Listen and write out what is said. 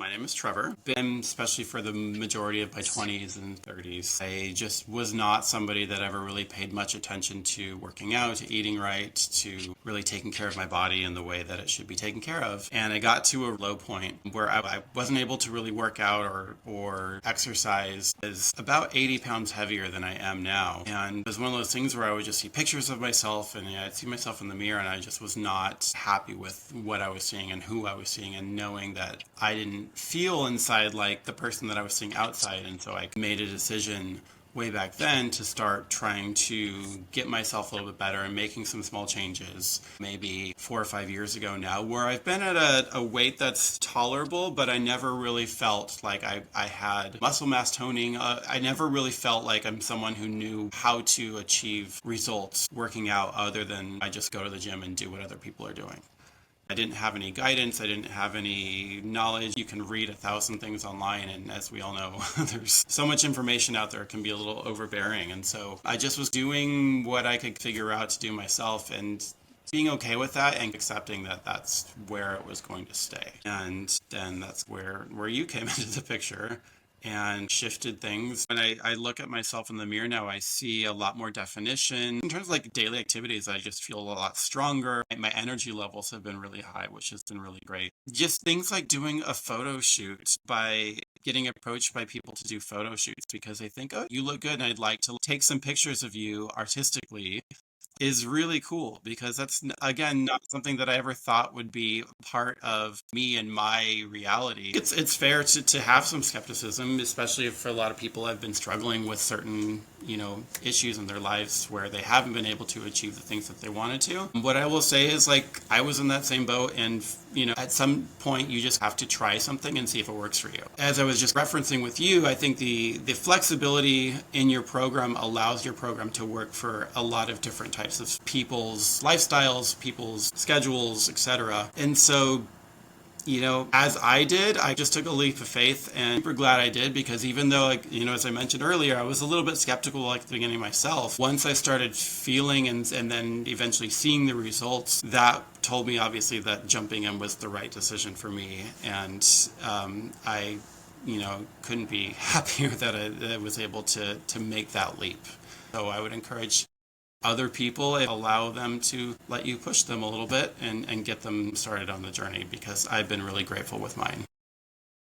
My name is Trevor. Been, especially for the majority of my 20s and 30s, I just was not somebody that ever really paid much attention to working out, to eating right, to really taking care of my body in the way that it should be taken care of. And I got to a low point where I wasn't able to really work out or exercise. I was about 80 pounds heavier than I am now. And it was one of those things where I would just see pictures of myself and I'd see myself in the mirror and I just was not happy with what I was seeing and who I was seeing, and knowing that I didn't feel inside like the person that I was seeing outside. And so I made a decision way back then to start trying to get myself a little bit better and making some small changes, maybe 4 or 5 years ago now, where I've been at a weight that's tolerable, but I never really felt like I had muscle mass toning. I never really felt like I'm someone who knew how to achieve results working out other than I just go to the gym and do what other people are doing. I didn't have any guidance. I didn't have any knowledge. You can read 1,000 things online, and as we all know, there's so much information out there, it can be a little overbearing. And so I just was doing what I could figure out to do myself and being okay with that and accepting that that's where it was going to stay. And then that's where you came into the picture and shifted things. When I look at myself in the mirror now, I see a lot more definition. In terms of like daily activities, I just feel a lot stronger. My energy levels have been really high, which has been really great. Just things like doing a photo shoot, by getting approached by people to do photo shoots because they think, oh, you look good and I'd like to take some pictures of you artistically, is really cool, because that's again not something that I ever thought would be part of me and my reality. It's fair to have some skepticism, especially for a lot of people have been struggling with certain issues in their lives where they haven't been able to achieve the things that they wanted to. What I will say is, like, I was in that same boat, and at some point you just have to try something and see if it works for you. As I was just referencing with you, I think the flexibility in your program allows your program to work for a lot of different types of people's lifestyles, people's schedules, etc. And so, as I did, I just took a leap of faith, and I'm super glad I did, because even though, as I mentioned earlier, I was a little bit skeptical at the beginning myself, once I started feeling and then eventually seeing the results, that told me obviously that jumping in was the right decision for me. And I couldn't be happier that I was able to make that leap. So I would encourage other people, allow them to let you push them a little bit and get them started on the journey, because I've been really grateful with mine.